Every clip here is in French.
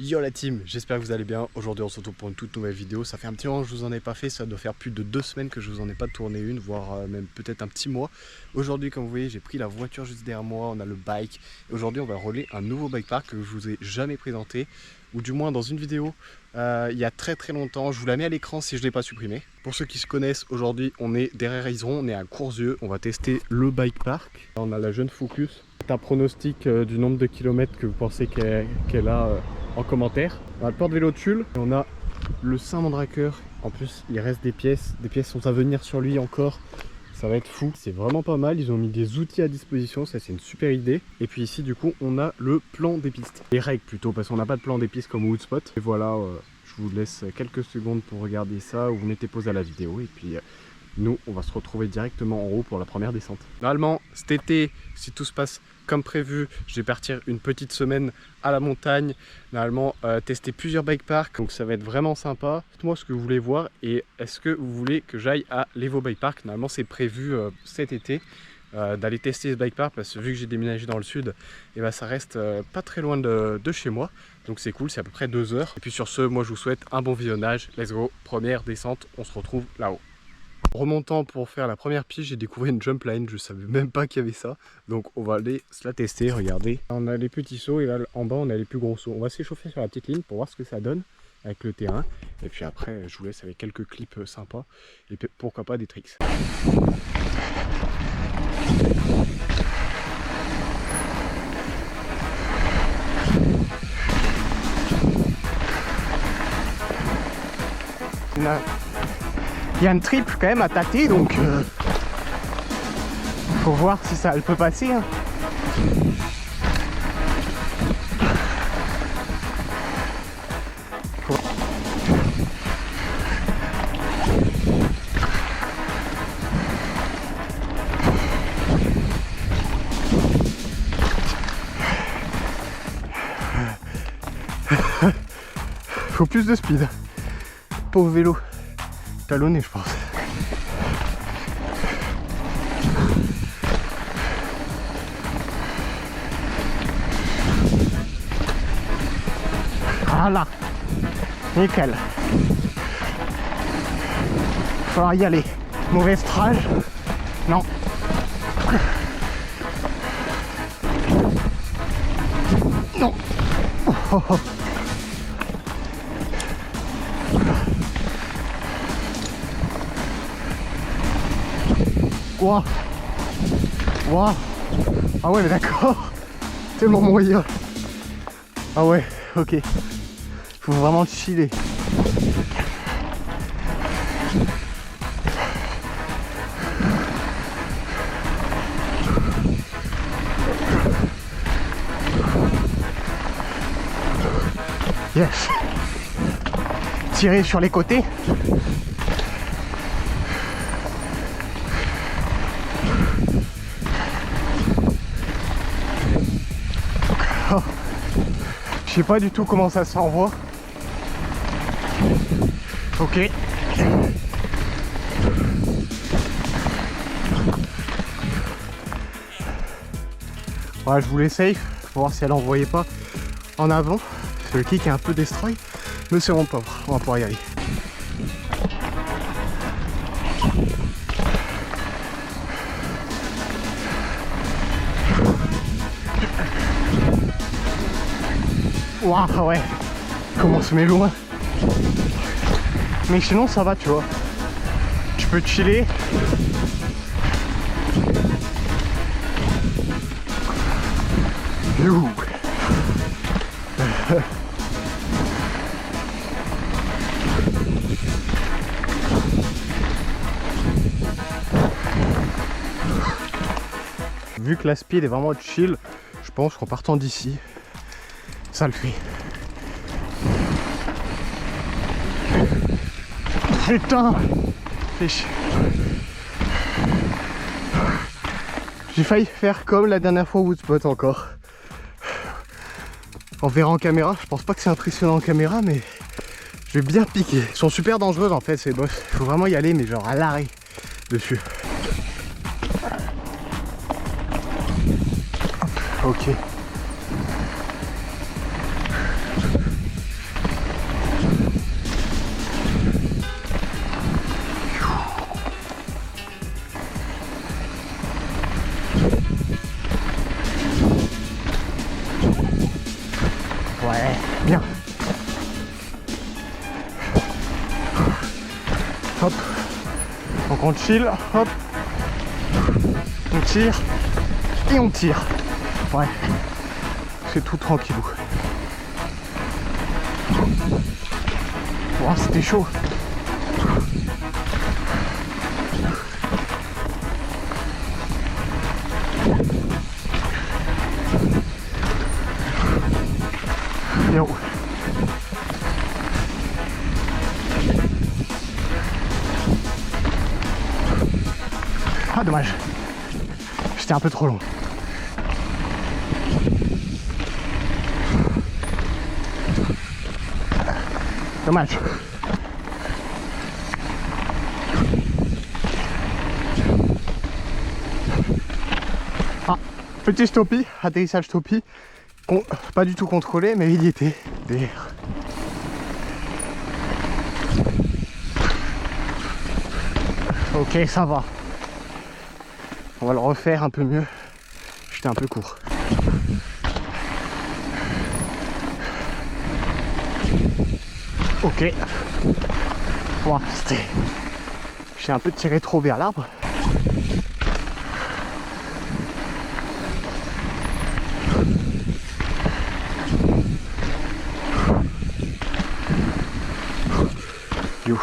Yo la team, j'espère que vous allez bien. Aujourd'hui on se retrouve pour une toute nouvelle vidéo. Ça fait un petit moment que je vous en ai pas fait, ça doit faire plus de 2 semaines que je vous en ai pas tourné une, voire même peut-être un petit mois. Aujourd'hui comme vous voyez j'ai pris la voiture juste derrière moi, on a le bike. Aujourd'hui on va rouler un nouveau bike park que je vous ai jamais présenté, ou du moins dans une vidéo il y a très longtemps. Je vous la mets à l'écran si je ne l'ai pas supprimé. Pour ceux qui se connaissent, aujourd'hui on est derrière Iseron, on est à Courzieux, on va tester le bike park. On a la jeune Focus. C'est un pronostic du nombre de kilomètres que vous pensez qu'elle a en commentaire. On a le port de vélo de Tulle, et on a le Saint-Mandracœur. En plus il reste des pièces sont à venir sur lui encore. Ça va être fou, c'est vraiment pas mal, ils ont mis des outils à disposition, ça c'est une super idée. Et puis ici du coup on a le plan des pistes, les règles plutôt, parce qu'on n'a pas de plan des pistes comme Woodspot. Et voilà, je vous laisse quelques secondes pour regarder ça, ou vous mettez pause à la vidéo et puis nous on va se retrouver directement en haut pour la première descente. Normalement cet été, si tout se passe comme prévu, je vais partir une petite semaine à la montagne, normalement tester plusieurs bike parks, donc ça va être vraiment sympa. Dites-moi ce que vous voulez voir et est-ce que vous voulez que j'aille à l'Evo Bike Park. Normalement c'est prévu cet été d'aller tester ce bike park, parce que vu que j'ai déménagé dans le sud, et ben ça reste pas très loin de chez moi, donc c'est cool, c'est à peu près 2 heures. Et puis sur ce, moi je vous souhaite un bon visionnage. Let's go, première descente, on se retrouve là-haut. Remontant pour faire la première piste, j'ai découvert une jump line, je savais même pas qu'il y avait ça, donc on va aller se la tester. Regardez, on a les petits sauts et là en bas on a les plus gros sauts. On va s'échauffer sur la petite ligne pour voir ce que ça donne avec le terrain, et puis après je vous laisse avec quelques clips sympas et pourquoi pas des tricks. Il y a une triple quand même à tâter, donc faut voir si ça elle peut passer, hein. Faut plus de speed. Pauvre vélo. Talonné je pense. Voilà. Nickel. Faudra y aller. Mauvais strage. Non. Non. Oh, oh. Wow. Wow. Ah ouais mais d'accord. Tellement moyen. Ah ouais, ok. Faut vraiment chiller. Yes. Tirer sur les côtés. Oh. Je sais pas du tout comment ça s'envoie. Ok. Ouais, je voulais safe pour voir si elle envoyait pas en avant. Parce que le kick est un peu destroy. Mais c'est bon, pauvre. On va pouvoir y aller. Waouh, ouais. Comment on se met loin. Mais sinon ça va, tu vois. Tu peux chiller. Youhou. Vu que la speed est vraiment chill, je pense qu'en partant d'ici, ça le fait. Putain, j'ai failli faire comme la dernière fois au Woodspot encore. On verra en caméra, je pense pas que c'est impressionnant en caméra, mais je vais bien piquer. Elles sont super dangereuses en fait ces bosses. Il faut vraiment y aller, mais genre à l'arrêt dessus. Ok. Bien. Hop. Donc on chill, hop. On tire. Et on tire. Ouais. C'est tout tranquillou. Wow, c'était chaud. Yo. Ah dommage. J'étais un peu trop long. Dommage. Ah, petit stoppie, atterrissage stoppie. Pas du tout contrôlé, mais il y était derrière. Ok, ça va. On va le refaire un peu mieux. J'étais un peu court. Ok. Wow, c'était... J'ai un peu tiré trop vers l'arbre. You.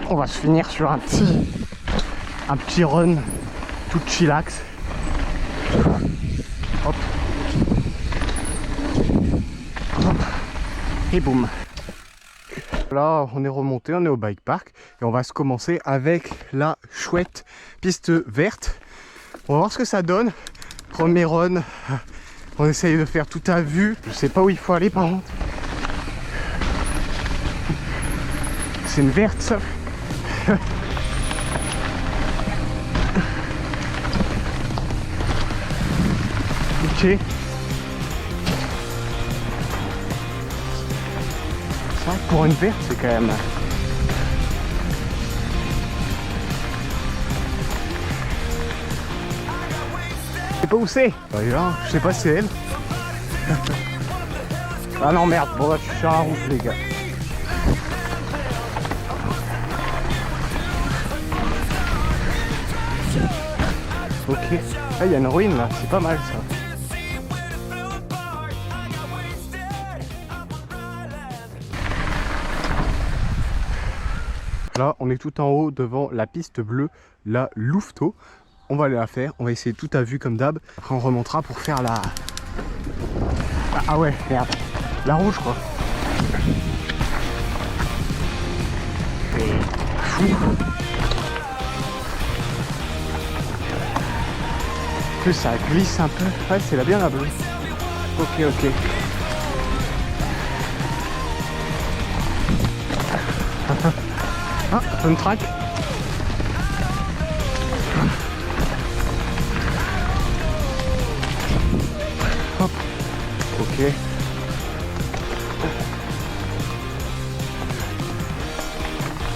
On va se finir sur un petit run tout chillax. Hop. Hop. Et boum. Là on est remonté, on est au bike park et on va se commencer avec la chouette piste verte. On va voir ce que ça donne. Premier run, on essaye de faire tout à vue. Je sais pas où il faut aller par contre. C'est une verte ça. Ok. C'est vrai que pour une verte c'est quand même... Je sais pas où c'est. Elle est là, je sais pas si c'est elle. Ah non merde, bon là je suis sur un route les gars. Ok, ah il y a une ruine là, c'est pas mal ça. Là on est tout en haut devant la piste bleue, la Louveteau. On va aller la faire, on va essayer tout à vue comme d'hab. Après on remontera pour faire la... Ah ouais, merde, la rouge quoi. Fou. En plus ça glisse un peu. Ouais, c'est la bien la bleue. Ok, ok. Ah, un track. Hop. Ok.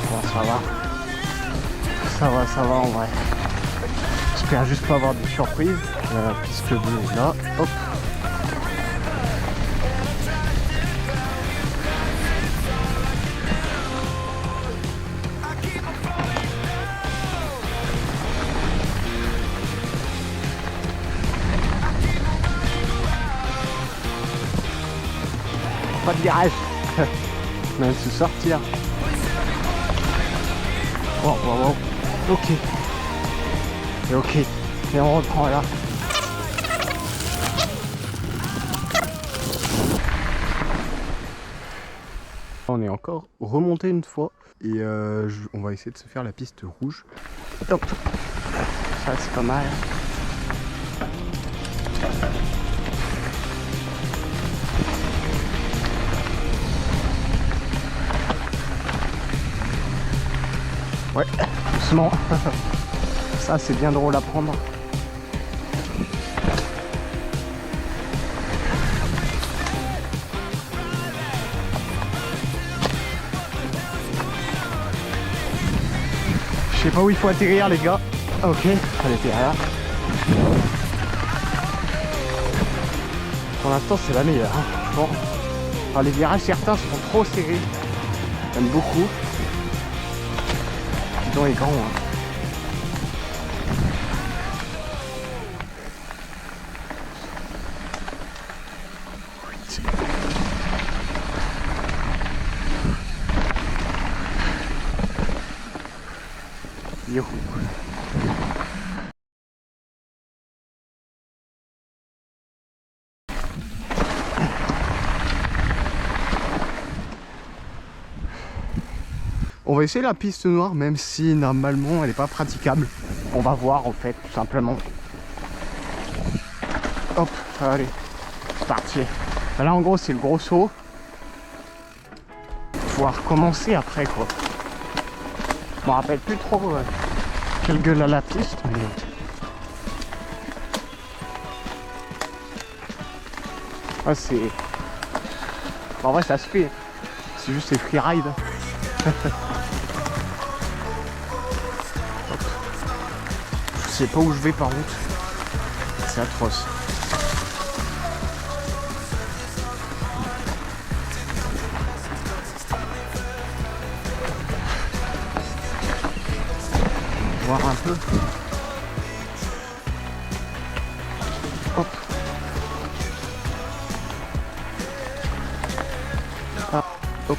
Bon, ça va. Ça va en vrai. J'espère juste pas avoir de surprise. La piste bleue est là. Hop. Pas de virage. Même se sortir. Oh, wow, wow. Ok. Et ok. Et on reprend là. On est encore remonté une fois. Et on va essayer de se faire la piste rouge. Hop. Ça c'est pas mal. Ouais, doucement. Ça c'est bien drôle à prendre. Je sais pas où il faut atterrir les gars. Ok, allez atterrir là. Pour l'instant c'est la meilleure, hein, franchement. Alors, les virages certains sont trop serrés. J'aime beaucoup. Le guidon est grand. Hein. Youhou. On va essayer la piste noire même si normalement elle n'est pas praticable. On va voir en fait tout simplement. Hop, allez, c'est parti. Là en gros c'est le gros saut. Faut recommencer après quoi. Je me rappelle plus trop quelle gueule a la piste mais... Ah c'est... En vrai ça se fait. C'est juste les freeride. Je sais pas où je vais par contre. C'est atroce. Voir un peu. Hop. Ah, hop.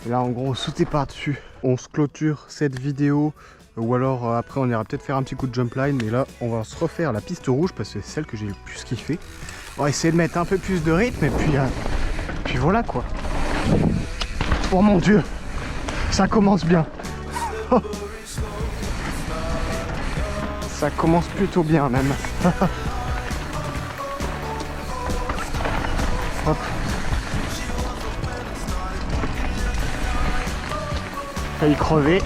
Et là en gros sautez par dessus. On se clôture cette vidéo ou alors après on ira peut-être faire un petit coup de jump line, mais là on va se refaire la piste rouge parce que c'est celle que j'ai le plus kiffé. On va essayer de mettre un peu plus de rythme et puis voilà quoi. Oh mon dieu, ça commence bien. Oh. Ça commence plutôt bien même. Hop. Failli crever.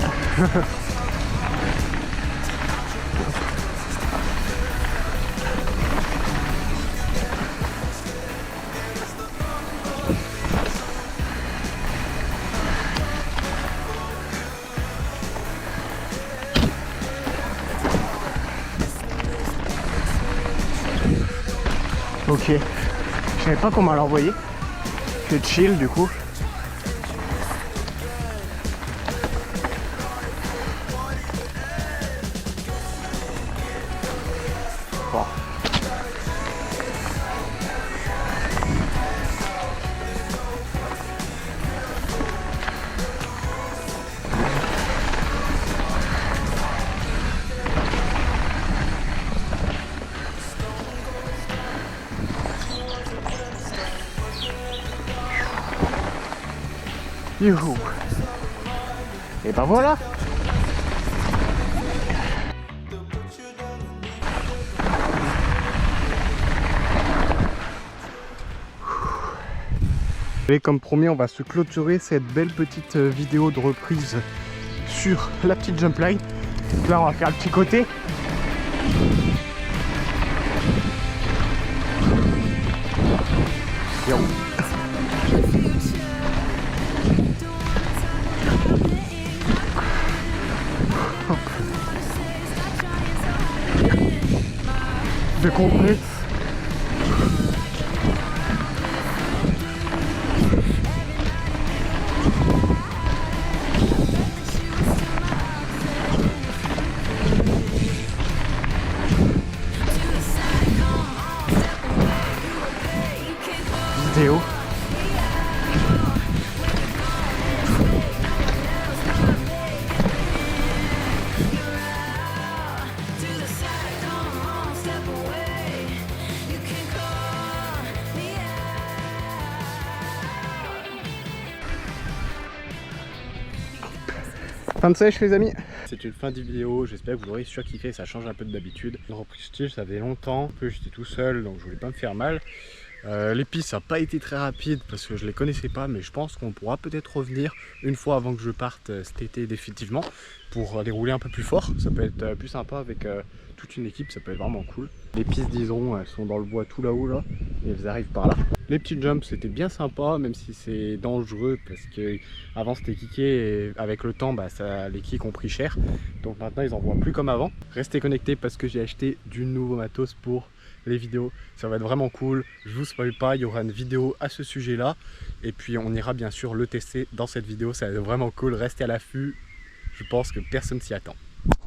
Ok, je savais pas comment l'envoyer. Je vais chill du coup. Bon. Youhou. Et ben voilà. Et comme promis, on va se clôturer cette belle petite vidéo de reprise sur la petite jump line. Donc là, on va faire le petit côté. Yo. De contenu. Vidéo. Fin de sèche les amis. C'est une fin de vidéo, j'espère que vous l'aurez surkiffé, ça change un peu d'habitude. Une reprise style, ça faisait longtemps, en plus j'étais tout seul donc je voulais pas me faire mal. Les pistes ça n'a pas été très rapide parce que je les connaissais pas, mais je pense qu'on pourra peut-être revenir une fois avant que je parte cet été définitivement pour les rouler un peu plus fort. Ça peut être plus sympa avec toute une équipe, ça peut être vraiment cool. Les pistes disons elles sont dans le bois tout là-haut là et elles arrivent par là. Les petits jumps c'était bien sympa, même si c'est dangereux parce que avant c'était kické et avec le temps les kicks ont pris cher. Donc maintenant ils en voient plus comme avant. Restez connectés parce que j'ai acheté du nouveau matos pour les vidéos. Ça va être vraiment cool. Je vous spoil pas, il y aura une vidéo à ce sujet là. Et puis on ira bien sûr le tester dans cette vidéo. Ça va être vraiment cool. Restez à l'affût. Je pense que personne s'y attend.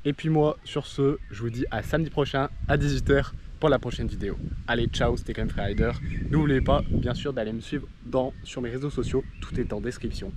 Et puis moi, sur ce, je vous dis à samedi prochain à 18 h pour la prochaine vidéo. Allez, ciao, c'était Clem Freerider. N'oubliez pas, bien sûr, d'aller me suivre sur mes réseaux sociaux. Tout est en description.